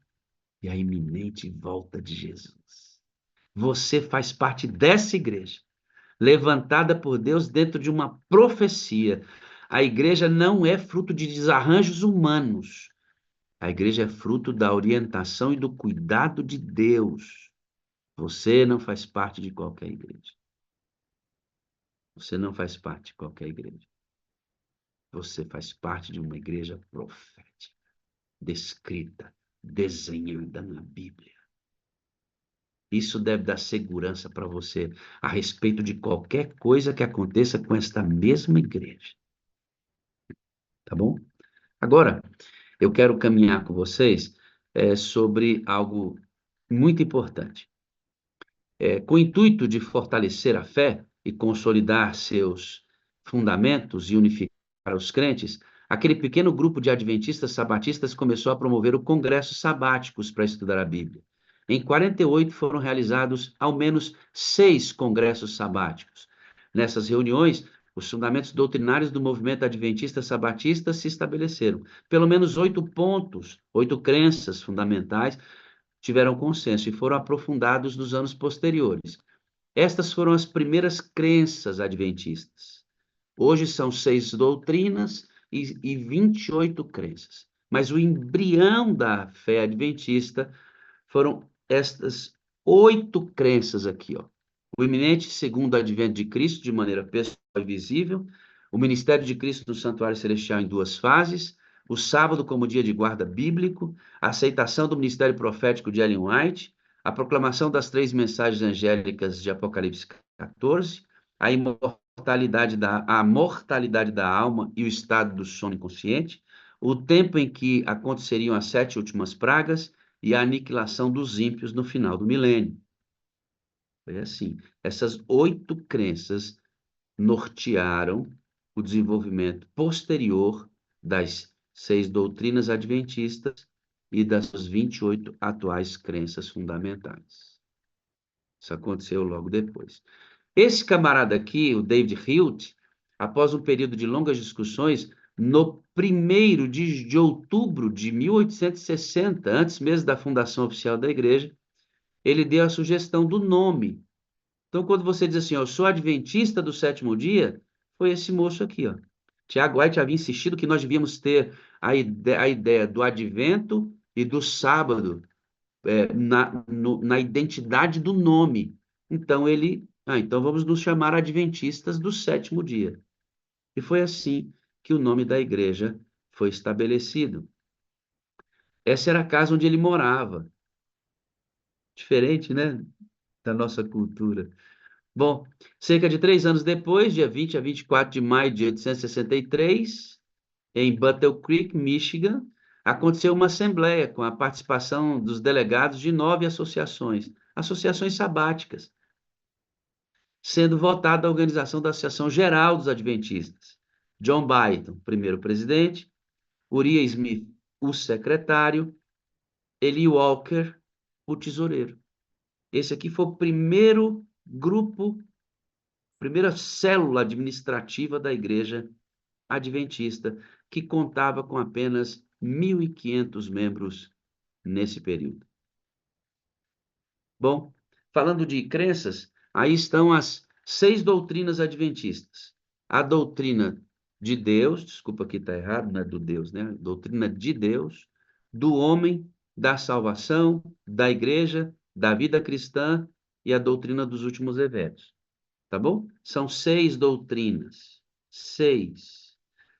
e a iminente volta de Jesus. Você faz parte dessa igreja, levantada por Deus dentro de uma profecia. A igreja não é fruto de desarranjos humanos. A igreja é fruto da orientação e do cuidado de Deus. Você não faz parte de qualquer igreja. Você não faz parte de qualquer igreja. Você faz parte de uma igreja profética, descrita, desenhada na Bíblia. Isso deve dar segurança para você a respeito de qualquer coisa que aconteça com esta mesma igreja. Tá bom? Agora, eu quero caminhar com vocês sobre algo muito importante. Com o intuito de fortalecer a fé e consolidar seus fundamentos e unificar os crentes, aquele pequeno grupo de adventistas sabatistas começou a promover o congressos sabáticos para estudar a Bíblia. Em 48 foram realizados ao menos 6 congressos sabáticos. Nessas reuniões, os fundamentos doutrinários do movimento adventista sabatista se estabeleceram. Pelo menos 8 pontos, 8 crenças fundamentais tiveram consenso e foram aprofundados nos anos posteriores. Estas foram as primeiras crenças adventistas. Hoje são 6 doutrinas e 28 crenças. Mas o embrião da fé adventista foram estas 8 crenças aqui, ó. O iminente segundo advento de Cristo, de maneira pessoal e visível, o ministério de Cristo no santuário celestial em 2 fases, o sábado como dia de guarda bíblico, a aceitação do ministério profético de Ellen White, a proclamação das 3 mensagens angélicas de Apocalipse 14, a mortalidade da alma e o estado do sono inconsciente, o tempo em que aconteceriam as 7 últimas pragas e a aniquilação dos ímpios no final do milênio. Foi assim. Essas 8 crenças nortearam o desenvolvimento posterior das 6 doutrinas adventistas e das 28 atuais crenças fundamentais. Isso aconteceu logo depois. Esse camarada aqui, o David Hilt, após um período de longas discussões, no 1º de outubro de 1860, antes mesmo da fundação oficial da igreja, ele deu a sugestão do nome. Então, quando você diz assim, ó, eu sou adventista do sétimo dia, foi esse moço aqui, ó. Tiago White havia insistido que nós devíamos ter a ideia do advento e do sábado na identidade do nome. Então, então vamos nos chamar adventistas do sétimo dia. E foi assim que o nome da igreja foi estabelecido. Essa era a casa onde ele morava. Diferente, né, da nossa cultura. Bom, cerca de 3 anos depois, dia 20 a 24 de maio de 1863, em Battle Creek, Michigan, aconteceu uma assembleia com a participação dos delegados de 9 associações, associações sabáticas, sendo votada a organização da Associação Geral dos Adventistas. John Byton, primeiro presidente, Uriah Smith, o secretário, Eli Walker, o tesoureiro. Esse aqui foi o primeiro grupo, primeira célula administrativa da Igreja Adventista, que contava com apenas 1.500 membros nesse período. Bom, falando de crenças, aí estão as 6 doutrinas adventistas. A doutrina de Deus, desculpa aqui está errado, não é do Deus, né? Doutrina de Deus, do homem, da salvação, da igreja, da vida cristã e a doutrina dos últimos eventos. Tá bom? São 6 doutrinas. 6.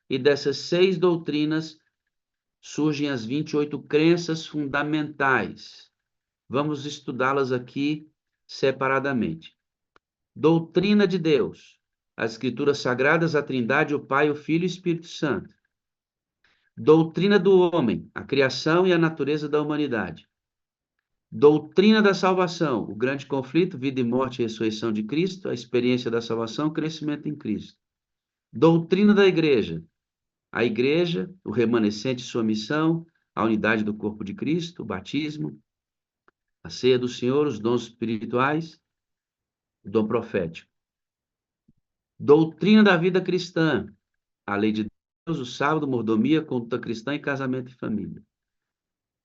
E dessas 6 doutrinas surgem as 28 crenças fundamentais. Vamos estudá-las aqui separadamente. Doutrina de Deus. As Escrituras Sagradas, a Trindade, o Pai, o Filho e o Espírito Santo. Doutrina do homem, a criação e a natureza da humanidade. Doutrina da salvação, o grande conflito, vida e morte e ressurreição de Cristo, a experiência da salvação, crescimento em Cristo. Doutrina da igreja, a igreja, o remanescente e sua missão, a unidade do corpo de Cristo, o batismo, a ceia do Senhor, os dons espirituais, o dom profético. Doutrina da vida cristã, a lei de Deus, o sábado, mordomia, conduta cristã e casamento e família.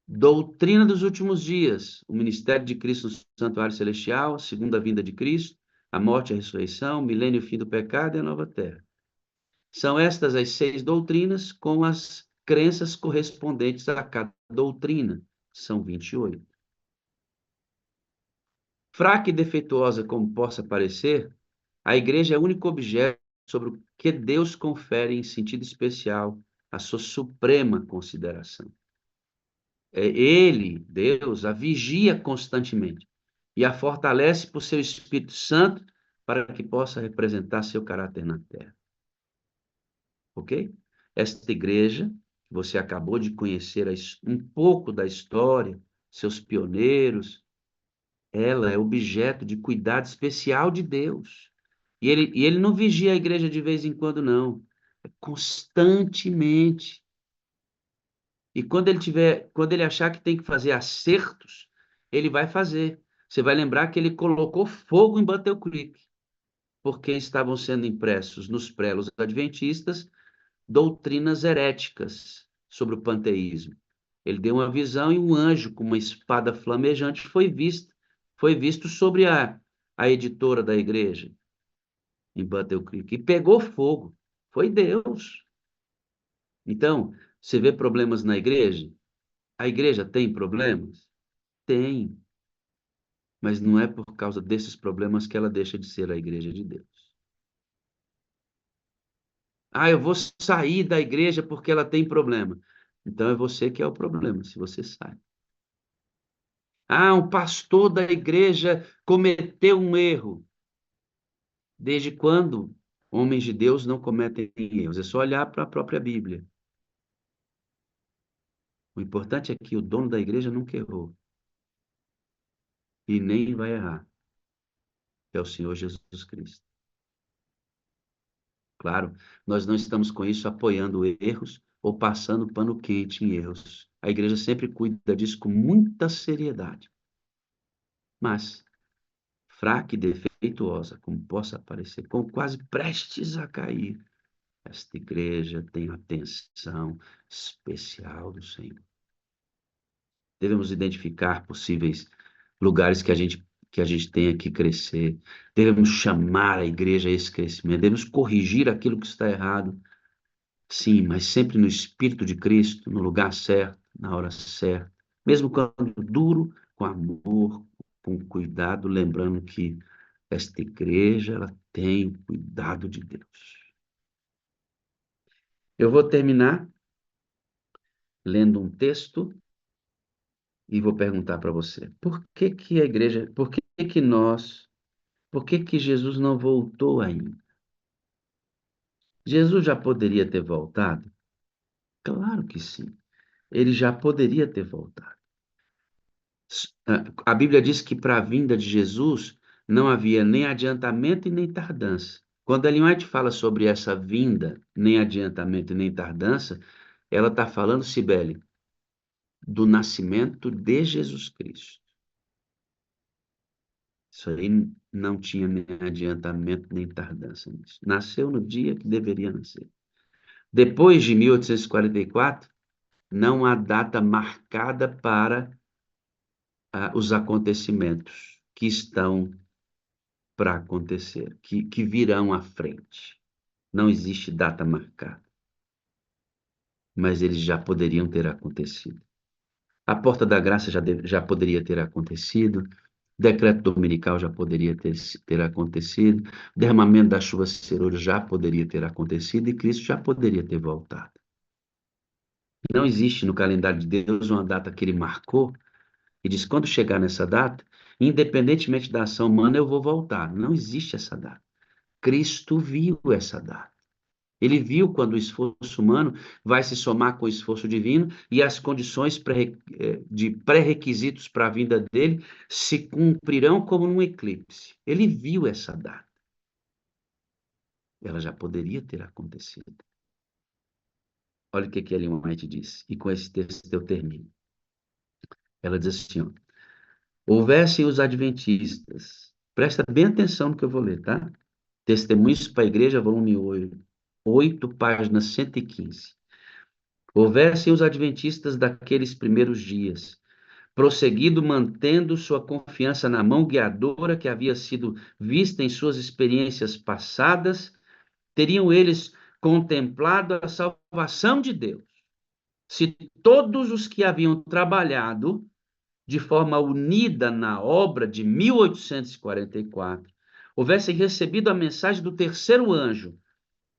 Doutrina dos últimos dias, o ministério de Cristo no santuário celestial, a segunda vinda de Cristo, a morte e a ressurreição, o milênio e o fim do pecado e a nova terra. São estas as 6 doutrinas com as crenças correspondentes a cada doutrina. São 28. Fraca e defeituosa como possa parecer, a igreja é o único objeto sobre o que Deus confere em sentido especial a sua suprema consideração. Ele, Deus, a vigia constantemente e a fortalece por seu Espírito Santo para que possa representar seu caráter na terra. Ok? Esta igreja, que você acabou de conhecer um pouco da história, seus pioneiros, ela é objeto de cuidado especial de Deus. E ele não vigia a igreja de vez em quando, não. É constantemente. E quando ele achar que tem que fazer acertos, ele vai fazer. Você vai lembrar que ele colocou fogo em Battle Creek, porque estavam sendo impressos nos prelos adventistas doutrinas heréticas sobre o panteísmo. Ele deu uma visão e um anjo com uma espada flamejante foi visto sobre a editora da igreja em Battle Creek e pegou fogo. Foi Deus. Então, você vê problemas na igreja? A igreja tem problemas? Tem. Mas não é por causa desses problemas que ela deixa de ser a igreja de Deus. Ah, eu vou sair da igreja porque ela tem problema. Então é você que é o problema, se você sai. Ah, um pastor da igreja cometeu um erro. Desde quando homens de Deus não cometem erros? É só olhar para a própria Bíblia. O importante é que o dono da igreja nunca errou. E nem vai errar. É o Senhor Jesus Cristo. Claro, nós não estamos com isso apoiando erros ou passando pano quente em erros. A igreja sempre cuida disso com muita seriedade. Mas, fraca e defeituosa defeituosa como possa parecer, como quase prestes a cair, esta igreja tem a atenção especial do Senhor. Devemos identificar possíveis lugares que a gente tenha que crescer. Devemos chamar a igreja a esse crescimento. Devemos corrigir aquilo que está errado. Sim, mas sempre no Espírito de Cristo, no lugar certo, na hora certa. Mesmo quando duro, com amor, com cuidado, lembrando que esta igreja, ela tem o cuidado de Deus. Eu vou terminar lendo um texto e vou perguntar para você, por que que a igreja, por que que Jesus não voltou ainda? Jesus já poderia ter voltado? Claro que sim. Ele já poderia ter voltado. A Bíblia diz que para a vinda de Jesus não havia nem adiantamento e nem tardança. Quando a Ellen White fala sobre essa vinda, nem adiantamento e nem tardança, ela está falando, Cibele, do nascimento de Jesus Cristo. Isso aí não tinha nem adiantamento nem tardança nisso. Nasceu no dia que deveria nascer. Depois de 1844, não há data marcada para os acontecimentos que estão para acontecer, que virão à frente. Não existe data marcada, mas eles já poderiam ter acontecido. A porta da graça já poderia ter acontecido, o decreto dominical já poderia ter acontecido, o derramamento da chuva serôdia já poderia ter acontecido e Cristo já poderia ter voltado. Não existe no calendário de Deus uma data que ele marcou e diz: quando chegar nessa data, independentemente da ação humana, eu vou voltar. Não existe essa data. Cristo viu essa data. Ele viu quando o esforço humano vai se somar com o esforço divino e as condições de pré-requisitos para a vinda dele se cumprirão como num eclipse. Ele viu essa data. Ela já poderia ter acontecido. Olha o que a Ellen White diz, e com esse texto eu termino. Ela diz assim, ó, houvessem os adventistas, presta bem atenção no que eu vou ler, tá? Testemunhos para a Igreja, volume 8, página 115. Houvessem os adventistas daqueles primeiros dias, prosseguido mantendo sua confiança na mão guiadora que havia sido vista em suas experiências passadas, teriam eles contemplado a salvação de Deus. Se todos os que haviam trabalhado de forma unida na obra de 1844 houvessem recebido a mensagem do terceiro anjo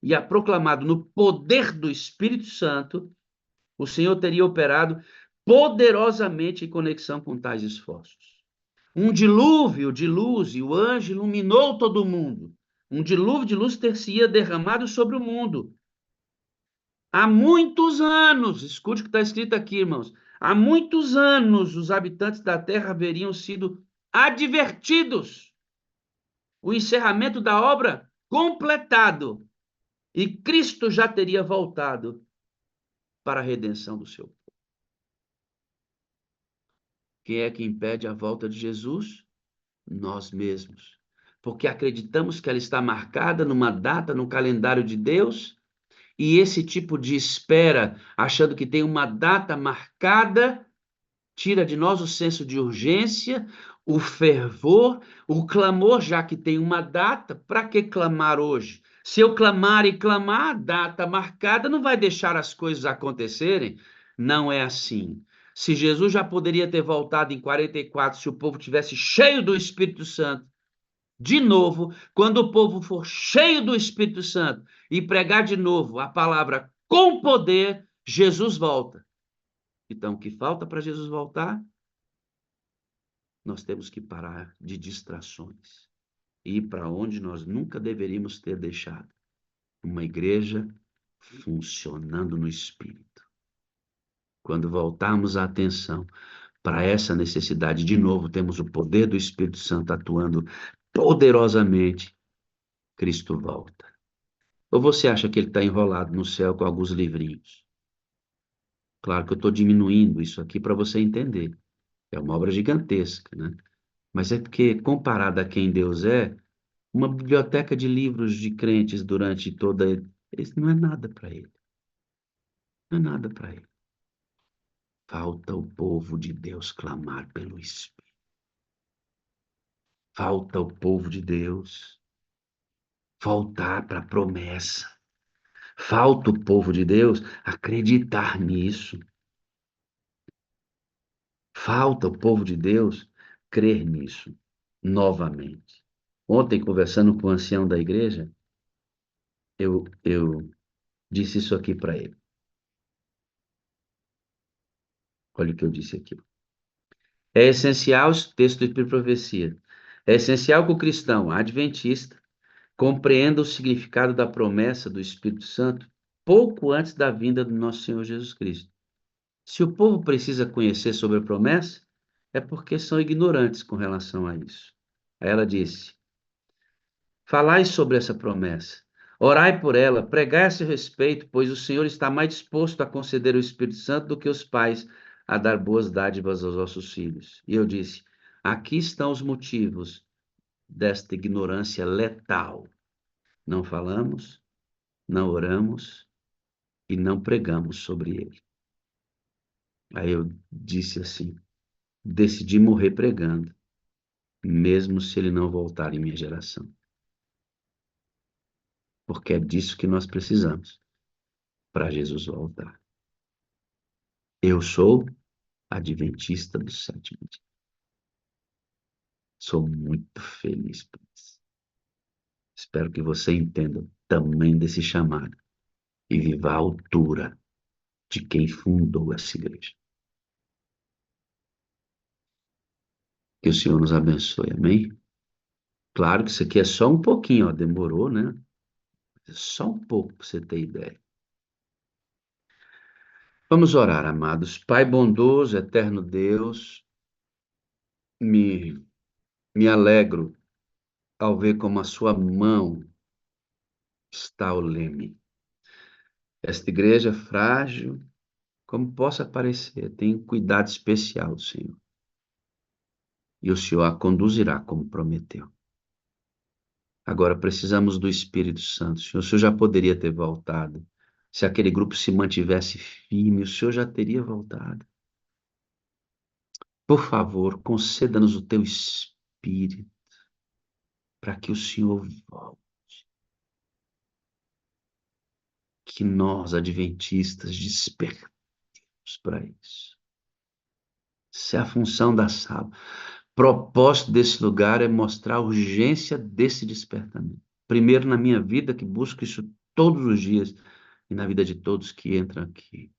e a proclamado no poder do Espírito Santo, o Senhor teria operado poderosamente em conexão com tais esforços. Um dilúvio de luz, e o anjo iluminou todo mundo. Um dilúvio de luz ter-se-ia derramado sobre o mundo. Há muitos anos, escute o que está escrito aqui, irmãos. Há muitos anos os habitantes da terra haveriam sido advertidos. O encerramento da obra completado. E Cristo já teria voltado para a redenção do seu povo. Quem é que impede a volta de Jesus? Nós mesmos. Porque acreditamos que ela está marcada numa data, no calendário de Deus, e esse tipo de espera, achando que tem uma data marcada, tira de nós o senso de urgência, o fervor, o clamor, já que tem uma data, para que clamar hoje? Se eu clamar e clamar, a data marcada não vai deixar as coisas acontecerem. Não é assim. Se Jesus já poderia ter voltado em 44, se o povo tivesse cheio do Espírito Santo, de novo, quando o povo for cheio do Espírito Santo e pregar de novo a palavra com poder, Jesus volta. Então, o que falta para Jesus voltar? Nós temos que parar de distrações e ir para onde nós nunca deveríamos ter deixado. Uma igreja funcionando no Espírito. Quando voltarmos a atenção para essa necessidade, de novo, temos o poder do Espírito Santo atuando poderosamente, Cristo volta. Ou você acha que ele está enrolado no céu com alguns livrinhos? Claro que eu estou diminuindo isso aqui para você entender. É uma obra gigantesca, né? Mas é porque, comparado a quem Deus é, uma biblioteca de livros de crentes durante toda. Isso não é nada para ele. Não é nada para ele. Falta o povo de Deus clamar pelo Espírito. Falta o povo de Deus voltar para a promessa. Falta o povo de Deus acreditar nisso. Falta o povo de Deus crer nisso novamente. Ontem, conversando com o ancião da igreja, eu disse isso aqui para ele. Olha o que eu disse aqui. É essencial, texto de profecia, é essencial que o cristão adventista compreenda o significado da promessa do Espírito Santo pouco antes da vinda do nosso Senhor Jesus Cristo. Se o povo precisa conhecer sobre a promessa, é porque são ignorantes com relação a isso. Aí ela disse: falai sobre essa promessa, orai por ela, pregai a seu respeito, pois o Senhor está mais disposto a conceder o Espírito Santo do que os pais a dar boas dádivas aos vossos filhos. E eu disse: aqui estão os motivos desta ignorância letal. Não falamos, não oramos e não pregamos sobre ele. Aí eu disse assim: decidi morrer pregando, mesmo se ele não voltar em minha geração. Porque é disso que nós precisamos para Jesus voltar. Eu sou adventista do sétimo dia. Sou muito feliz por isso. Espero que você entenda o tamanho desse chamado e viva a altura de quem fundou essa igreja. Que o Senhor nos abençoe, amém? Claro que isso aqui é só um pouquinho, ó, demorou, né? Só um pouco para você ter ideia. Vamos orar, amados. Pai bondoso, eterno Deus, me, me alegro ao ver como a sua mão está ao leme. Esta igreja frágil, como possa parecer, tem um cuidado especial, Senhor. E o Senhor a conduzirá como prometeu. Agora precisamos do Espírito Santo. O Senhor já poderia ter voltado. Se aquele grupo se mantivesse firme, o Senhor já teria voltado. Por favor, conceda-nos o teu Espírito para que o Senhor volte. Que nós, adventistas, despertemos para isso. Essa é a função da sala. O propósito desse lugar é mostrar a urgência desse despertamento. Primeiro na minha vida, que busco isso todos os dias, e na vida de todos que entram aqui,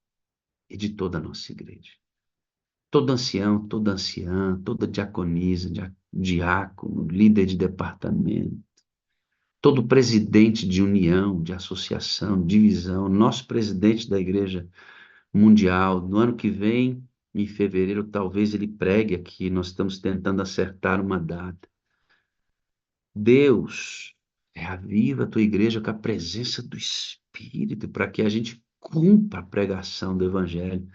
e de toda a nossa igreja. Todo ancião, toda anciã, toda diaconisa, diácono, líder de departamento, todo presidente de união, de associação, divisão, nosso presidente da igreja mundial, no ano que vem, em fevereiro, talvez ele pregue aqui, nós estamos tentando acertar uma data. Deus, reaviva a tua igreja com a presença do Espírito, para que a gente cumpra a pregação do Evangelho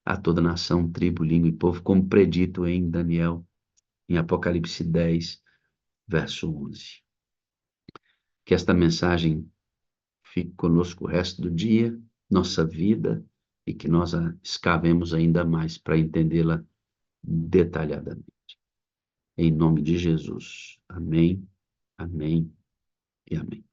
a toda nação, tribo, língua e povo, como predito em Daniel, em Apocalipse 10, verso 11. Que esta mensagem fique conosco o resto do dia, nossa vida, e que nós a escavemos ainda mais para entendê-la detalhadamente. Em nome de Jesus. Amém, amém e amém.